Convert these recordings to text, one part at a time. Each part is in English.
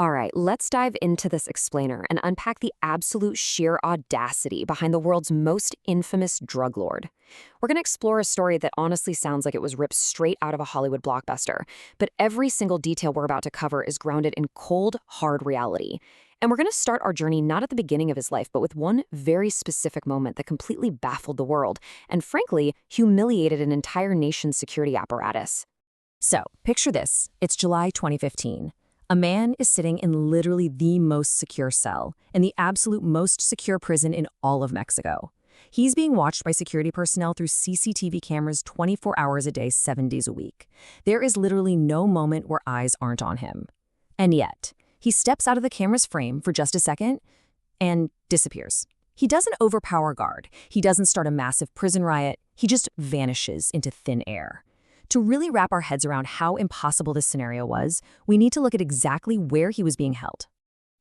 All right, let's dive into this explainer and unpack the absolute sheer audacity behind the world's most infamous drug lord. We're going to explore a story that honestly sounds like it was ripped straight out of a Hollywood blockbuster, but every single detail we're about to cover is grounded in cold, hard reality. And we're going to start our journey not at the beginning of his life, but with one very specific moment that completely baffled the world and, frankly, humiliated an entire nation's security apparatus. So, picture this. It's July 2015. A man is sitting in literally the most secure cell, in the absolute most secure prison in all of Mexico. He's being watched by security personnel through CCTV cameras 24 hours a day, 7 days a week. There is literally no moment where eyes aren't on him. And yet, he steps out of the camera's frame for just a second and disappears. He doesn't overpower a guard. He doesn't start a massive prison riot. He just vanishes into thin air. To really wrap our heads around how impossible this scenario was, we need to look at exactly where he was being held.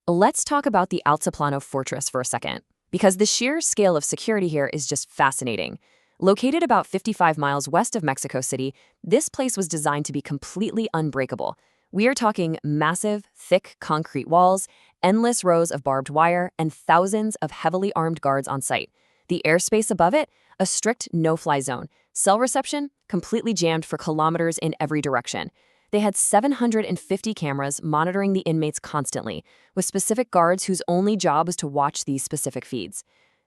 Let's talk about the Altiplano Fortress for a second, because the sheer scale of security here is just fascinating. Located about 55 miles west of Mexico City, this place was designed to be completely unbreakable. We are talking massive, thick concrete walls, endless rows of barbed wire, and thousands of heavily armed guards on site. The airspace above it, a strict no-fly zone. Cell reception, completely jammed for kilometers in every direction. They had 750 cameras monitoring the inmates constantly, with specific guards whose only job was to watch these specific feeds.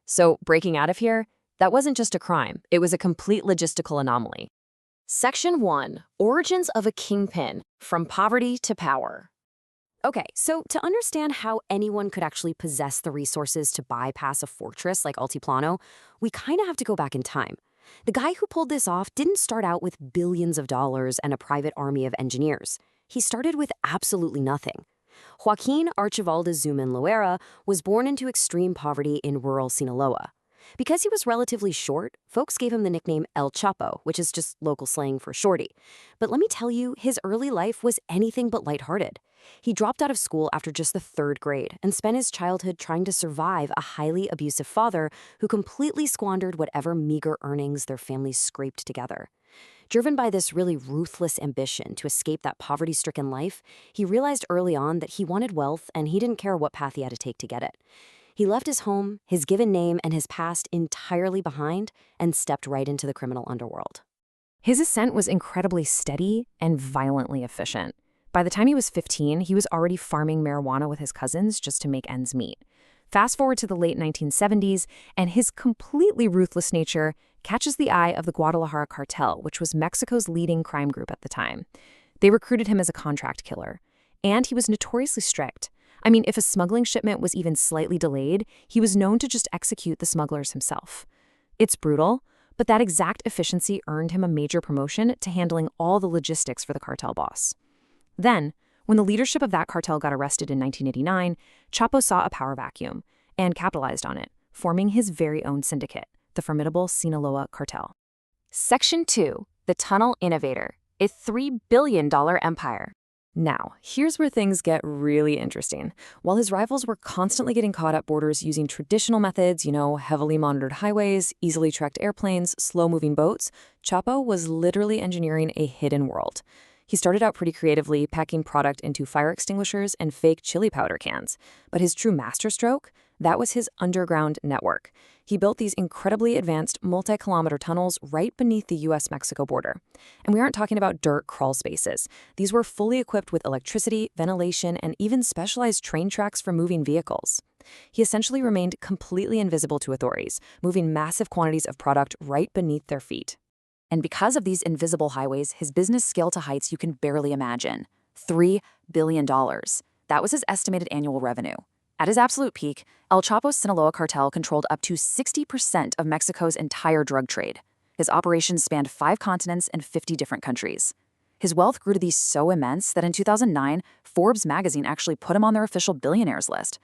So, breaking out of here, that wasn't just a crime, it was a complete logistical anomaly. Section 1. Origins of a Kingpin, from Poverty to Power. Okay, so to understand how anyone could actually possess the resources to bypass a fortress like Altiplano, we kind of have to go back in time. The guy who pulled this off didn't start out with billions of dollars and a private army of engineers. He started with absolutely nothing. Joaquin Archibaldez Zuman Loera was born into extreme poverty in rural Sinaloa. Because he was relatively short, folks gave him the nickname El Chapo, which is just local slang for shorty. But let me tell you, his early life was anything but lighthearted. He dropped out of school after just the 3rd grade and spent his childhood trying to survive a highly abusive father who completely squandered whatever meager earnings their family scraped together. Driven by this really ruthless ambition to escape that poverty-stricken life, he realized early on that he wanted wealth and he didn't care what path he had to take to get it. He left his home, his given name, and his past entirely behind and stepped right into the criminal underworld. His ascent was incredibly steady and violently efficient. By the time he was 15, he was already farming marijuana with his cousins just to make ends meet. Fast forward to the late 1970s, and his completely ruthless nature catches the eye of the Guadalajara cartel, which was Mexico's leading crime group at the time. They recruited him as a contract killer, and he was notoriously strict. I mean, if a smuggling shipment was even slightly delayed, he was known to just execute the smugglers himself. It's brutal, but that exact efficiency earned him a major promotion to handling all the logistics for the cartel boss. Then, when the leadership of that cartel got arrested in 1989, Chapo saw a power vacuum and capitalized on it, forming his very own syndicate, the formidable Sinaloa cartel. Section 2. The Tunnel Innovator, a $3 billion empire. Now, here's where things get really interesting. While his rivals were constantly getting caught at borders using traditional methods, heavily monitored highways, easily tracked airplanes, slow-moving boats, Chapo was literally engineering a hidden world. He started out pretty creatively, packing product into fire extinguishers and fake chili powder cans. But his true masterstroke, that was his underground network. He built these incredibly advanced multi-kilometer tunnels right beneath the U.S.-Mexico border. And we aren't talking about dirt crawl spaces. These were fully equipped with electricity, ventilation, and even specialized train tracks for moving vehicles. He essentially remained completely invisible to authorities, moving massive quantities of product right beneath their feet. And because of these invisible highways, his business scaled to heights you can barely imagine. $3 billion. That was his estimated annual revenue. At his absolute peak, El Chapo's Sinaloa cartel controlled up to 60% of Mexico's entire drug trade. His operations spanned 5 continents and 50 different countries. His wealth grew to be so immense that in 2009, Forbes magazine actually put him on their official billionaires list.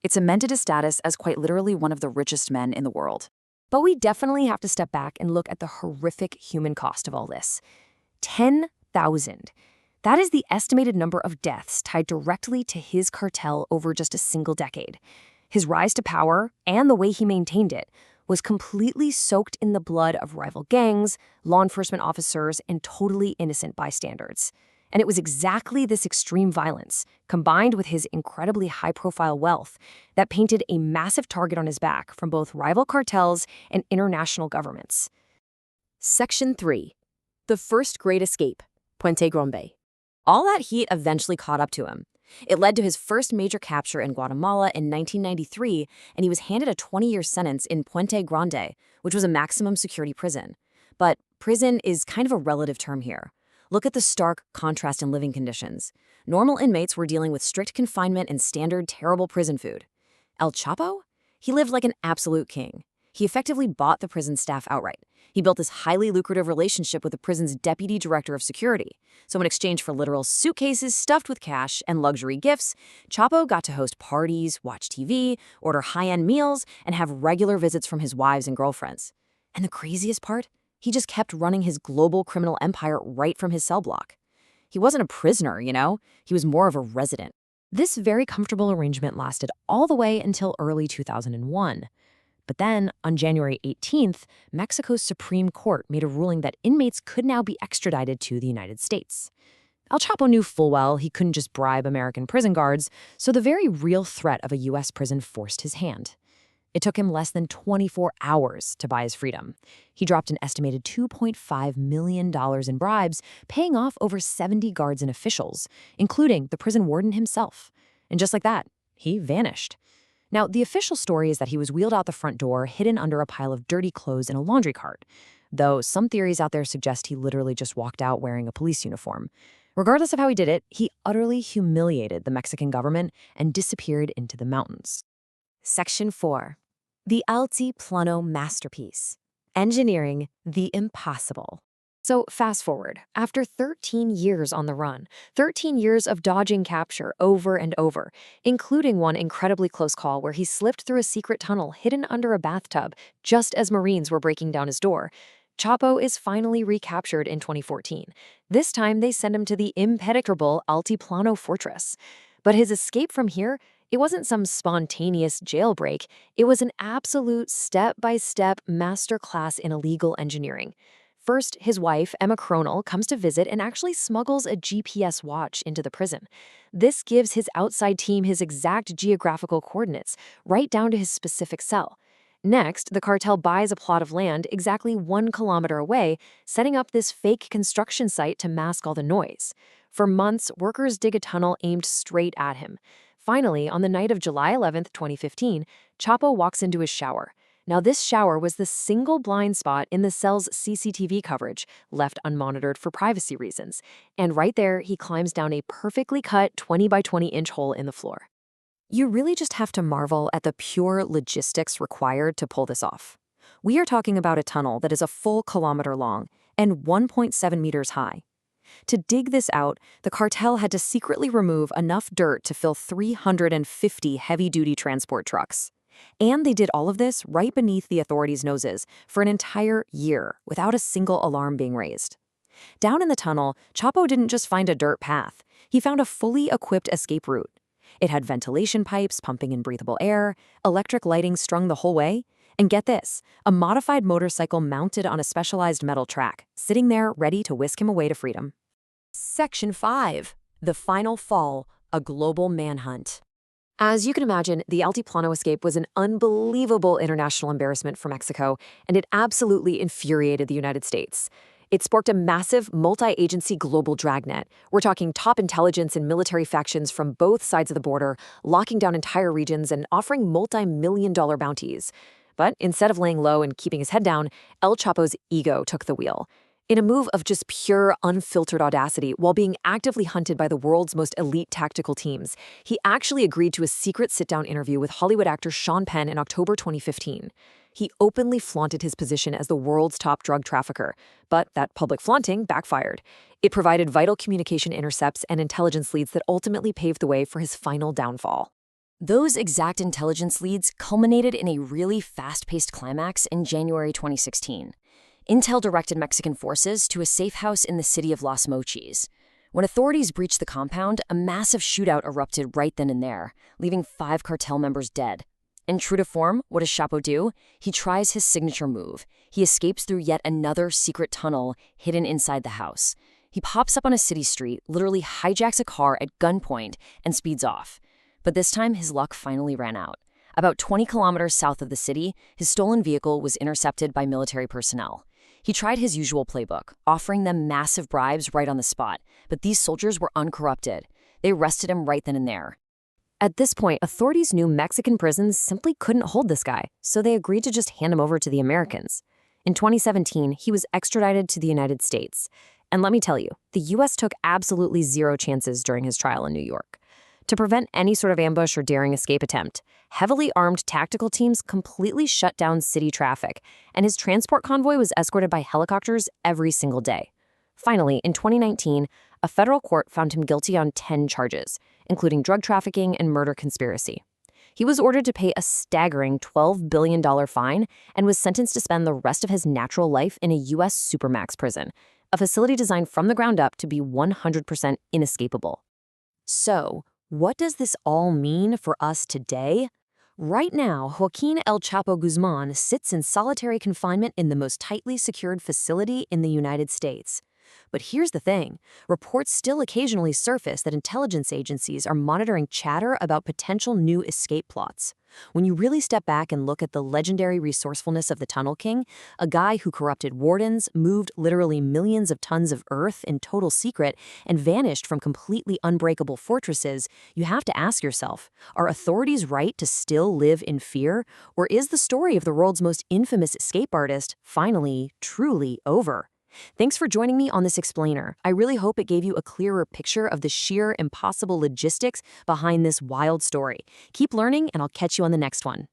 It cemented his status as quite literally one of the richest men in the world. But we definitely have to step back and look at the horrific human cost of all this. 10,000. That is the estimated number of deaths tied directly to his cartel over just a single decade. His rise to power, and the way he maintained it, was completely soaked in the blood of rival gangs, law enforcement officers, and totally innocent bystanders. And it was exactly this extreme violence, combined with his incredibly high-profile wealth, that painted a massive target on his back from both rival cartels and international governments. Section 3. The First Great Escape, Puente Grande. All that heat eventually caught up to him. It led to his first major capture in Guatemala in 1993, and he was handed a 20-year sentence in Puente Grande, which was a maximum security prison. But prison is kind of a relative term here. Look at the stark contrast in living conditions. Normal inmates were dealing with strict confinement and standard terrible prison food. El Chapo? He lived like an absolute king. He effectively bought the prison staff outright. He built this highly lucrative relationship with the prison's deputy director of security. So in exchange for literal suitcases stuffed with cash and luxury gifts, Chapo got to host parties, watch TV, order high-end meals, and have regular visits from his wives and girlfriends. And the craziest part? He just kept running his global criminal empire right from his cell block. He wasn't a prisoner, he was more of a resident. This very comfortable arrangement lasted all the way until early 2001. But then, on January 18th, Mexico's Supreme Court made a ruling that inmates could now be extradited to the United States. El Chapo knew full well he couldn't just bribe American prison guards, so the very real threat of a U.S. prison forced his hand. It took him less than 24 hours to buy his freedom. He dropped an estimated $2.5 million in bribes, paying off over 70 guards and officials, including the prison warden himself. And just like that, he vanished. Now, the official story is that he was wheeled out the front door, hidden under a pile of dirty clothes in a laundry cart, though some theories out there suggest he literally just walked out wearing a police uniform. Regardless of how he did it, he utterly humiliated the Mexican government and disappeared into the mountains. Section 4. The Altiplano Masterpiece. Engineering the impossible. So fast forward, after 13 years on the run, 13 years of dodging capture over and over, including one incredibly close call where he slipped through a secret tunnel hidden under a bathtub just as Marines were breaking down his door, Chapo is finally recaptured in 2014. This time they send him to the impenetrable Altiplano fortress. But his escape from here, it wasn't some spontaneous jailbreak. It was an absolute step-by-step masterclass in illegal engineering. First, his wife, Emma Cronel, comes to visit and actually smuggles a GPS watch into the prison. This gives his outside team his exact geographical coordinates, right down to his specific cell. Next, the cartel buys a plot of land exactly 1 kilometer away, setting up this fake construction site to mask all the noise. For months, workers dig a tunnel aimed straight at him. Finally, on the night of July 11, 2015, Chapo walks into his shower. Now, this shower was the single blind spot in the cell's CCTV coverage, left unmonitored for privacy reasons. And right there, he climbs down a perfectly cut 20 by 20 inch hole in the floor. You really just have to marvel at the pure logistics required to pull this off. We are talking about a tunnel that is a full kilometer long and 1.7 meters high. To dig this out, the cartel had to secretly remove enough dirt to fill 350 heavy-duty transport trucks. And they did all of this right beneath the authorities' noses for an entire year without a single alarm being raised. Down in the tunnel, Chapo didn't just find a dirt path. He found a fully equipped escape route. It had ventilation pipes pumping in breathable air, electric lighting strung the whole way, and get this, a modified motorcycle mounted on a specialized metal track, sitting there ready to whisk him away to freedom. Section 5. The Final Fall, a Global Manhunt. As you can imagine, the Altiplano escape was an unbelievable international embarrassment for Mexico, and it absolutely infuriated the United States. It sparked a massive, multi-agency global dragnet. We're talking top intelligence and military factions from both sides of the border, locking down entire regions and offering multi-million-dollar bounties. But instead of laying low and keeping his head down, El Chapo's ego took the wheel. In a move of just pure, unfiltered audacity, while being actively hunted by the world's most elite tactical teams, he actually agreed to a secret sit-down interview with Hollywood actor Sean Penn in October 2015. He openly flaunted his position as the world's top drug trafficker, but that public flaunting backfired. It provided vital communication intercepts and intelligence leads that ultimately paved the way for his final downfall. Those exact intelligence leads culminated in a really fast-paced climax in January 2016. Intel directed Mexican forces to a safe house in the city of Los Mochis. When authorities breached the compound, a massive shootout erupted right then and there, leaving 5 cartel members dead. And true to form, what does Chapo do? He tries his signature move. He escapes through yet another secret tunnel hidden inside the house. He pops up on a city street, literally hijacks a car at gunpoint, and speeds off. But this time, his luck finally ran out. About 20 kilometers south of the city, his stolen vehicle was intercepted by military personnel. He tried his usual playbook, offering them massive bribes right on the spot, but these soldiers were uncorrupted. They arrested him right then and there. At this point, authorities knew Mexican prisons simply couldn't hold this guy, so they agreed to just hand him over to the Americans. In 2017, he was extradited to the United States. And let me tell you, the U.S. took absolutely zero chances during his trial in New York. To prevent any sort of ambush or daring escape attempt, heavily armed tactical teams completely shut down city traffic, and his transport convoy was escorted by helicopters every single day. Finally, in 2019, a federal court found him guilty on 10 charges, including drug trafficking and murder conspiracy. He was ordered to pay a staggering $12 billion fine and was sentenced to spend the rest of his natural life in a U.S. supermax prison, a facility designed from the ground up to be 100% inescapable. So, what does this all mean for us today? Right now, Joaquin El Chapo Guzman sits in solitary confinement in the most tightly secured facility in the United States. But here's the thing, reports still occasionally surface that intelligence agencies are monitoring chatter about potential new escape plots. When you really step back and look at the legendary resourcefulness of the Tunnel King, a guy who corrupted wardens, moved literally millions of tons of earth in total secret, and vanished from completely unbreakable fortresses, you have to ask yourself, are authorities right to still live in fear? Or is the story of the world's most infamous escape artist finally, truly over? Thanks for joining me on this explainer. I really hope it gave you a clearer picture of the sheer impossible logistics behind this wild story. Keep learning, and I'll catch you on the next one.